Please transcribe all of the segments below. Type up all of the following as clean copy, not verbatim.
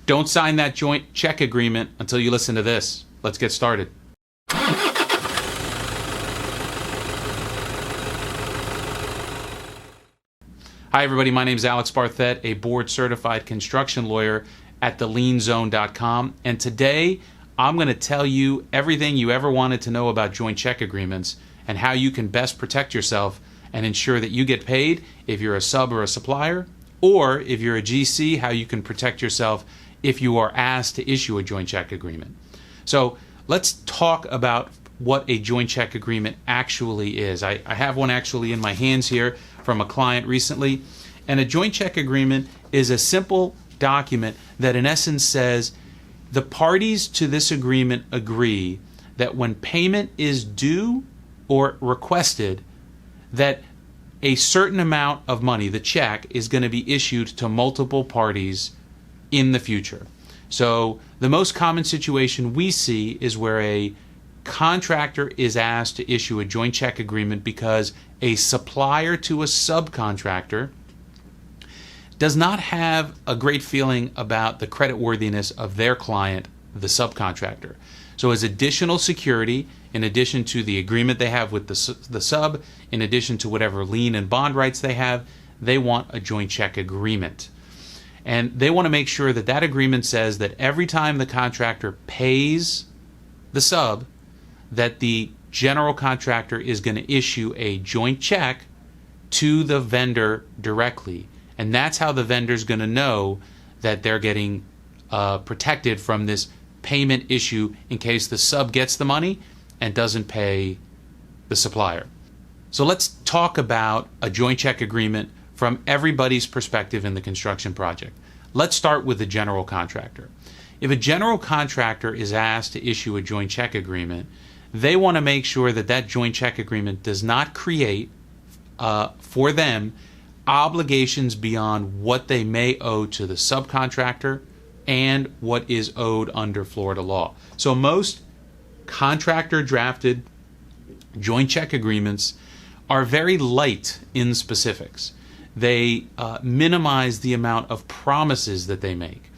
Don't sign that joint check agreement until you listen to this. Let's get started. Hi everybody, my name is Alex Barthet, a board-certified construction lawyer at thelienzone.com, and today I'm going to tell you everything you ever wanted to know about joint check agreements and how you can best protect yourself and ensure that you get paid if you're a sub or a supplier, or if you're a GC, how you can protect yourself if you are asked to issue a joint check agreement. So let's talk about what a joint check agreement actually is. I have one actually in my hands here from a client recently, and a joint check agreement is a simple document that in essence says the parties to this agreement agree that when payment is due or requested, that a certain amount of money, the check, is going to be issued to multiple parties in the future. So the most common situation we see is where a contractor is asked to issue a joint check agreement because a supplier to a subcontractor does not have a great feeling about the creditworthiness of their client, the subcontractor. So as additional security, in addition to the agreement they have with the sub, in addition to whatever lien and bond rights they have, they want a joint check agreement. And they want to make sure that that agreement says that every time the contractor pays the sub, that the general contractor is going to issue a joint check to the vendor directly. And that's how the vendor's going to know that they're getting protected from this payment issue in case the sub gets the money and doesn't pay the supplier. So let's talk about a joint check agreement from everybody's perspective in the construction project. Let's start with the general contractor. If a general contractor is asked to issue a joint check agreement, they want to make sure that that joint check agreement does not create for them obligations beyond what they may owe to the subcontractor and what is owed under Florida law. So most contractor drafted joint check agreements are very light in specifics. They minimize the amount of promises that they make.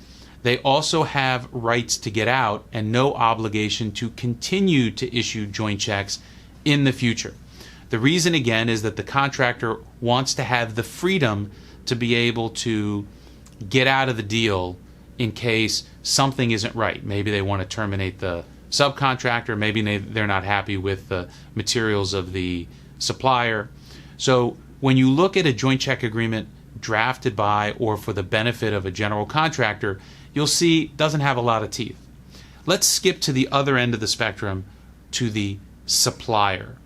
They also have rights to get out and no obligation to continue to issue joint checks in the future. The reason, again, is that the contractor wants to have the freedom to be able to get out of the deal in case something isn't right. Maybe they want to terminate the subcontractor, maybe they're not happy with the materials of the supplier. So when you look at a joint check agreement drafted by or for the benefit of a general contractor, you'll see it doesn't have a lot of teeth. Let's skip to the other end of the spectrum, to the supplier.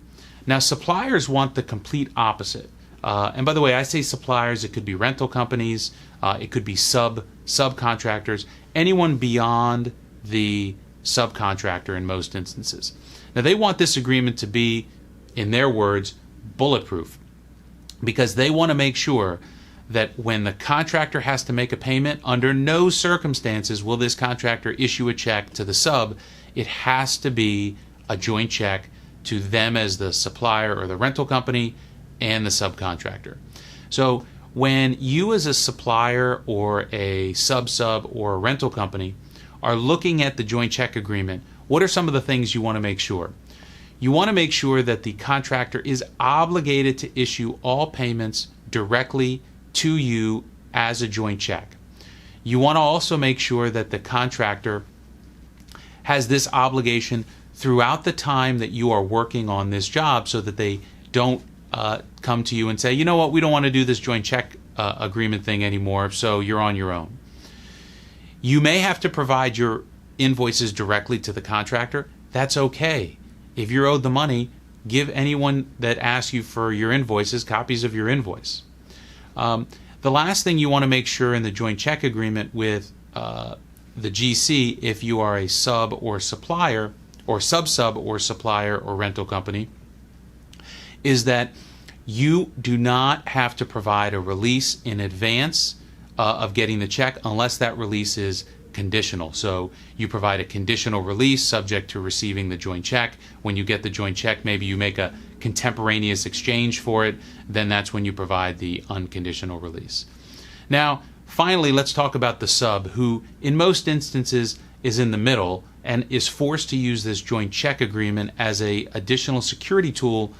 Now, suppliers want the complete opposite. And by the way, I say suppliers, it could be rental companies, it could be subcontractors, anyone beyond the subcontractor in most instances. Now, they want this agreement to be, in their words, bulletproof, because they want to make sure that when the contractor has to make a payment, under no circumstances will this contractor issue a check to the sub. It has to be a joint check to them as the supplier or the rental company and the subcontractor. So when you as a supplier or a sub or a rental company are looking at the joint check agreement, what are some of the things you want to make sure? You want to make sure that the contractor is obligated to issue all payments directly to you as a joint check. You want to also make sure that the contractor has this obligation throughout the time that you are working on this job, so that they don't come to you and say, you know what, we don't want to do this joint check agreement thing anymore, so you're on your own. You may have to provide your invoices directly to the contractor. That's okay. If you're owed the money, give anyone that asks you for your invoices copies of your invoice. The last thing you want to make sure in the joint check agreement with the GC, if you are a sub or supplier, or sub or supplier or rental company, is that you do not have to provide a release in advance of getting the check unless that release is conditional. So you provide a conditional release subject to receiving the joint check. When you get the joint check, maybe you make a contemporaneous exchange for it, then that's when you provide the unconditional release. Now, Finally, let's talk about the sub, who in most instances is in the middle and is forced to use this joint check agreement as a additional security tool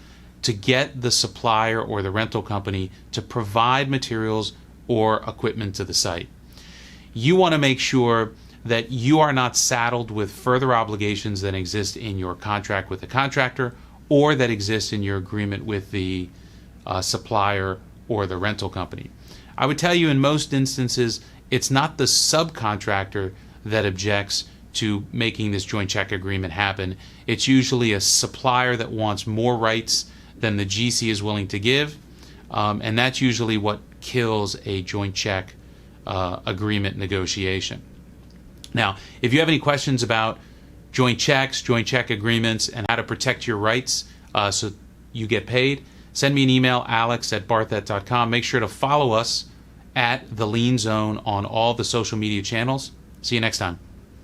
to get the supplier or the rental company to provide materials or equipment to the site. You want to make sure that you are not saddled with further obligations that exist in your contract with the contractor or that exist in your agreement with the supplier or the rental company. I would tell you in most instances, it's not the subcontractor that objects to making this joint check agreement happen. It's usually a supplier that wants more rights than the GC is willing to give, and that's usually what kills a joint check agreement negotiation. Now, if you have any questions about joint checks, joint check agreements, and how to protect your rights so you get paid, send me an email, alex@barthet.com. Make sure to follow us at the Lien Zone on all the social media channels. See you next time.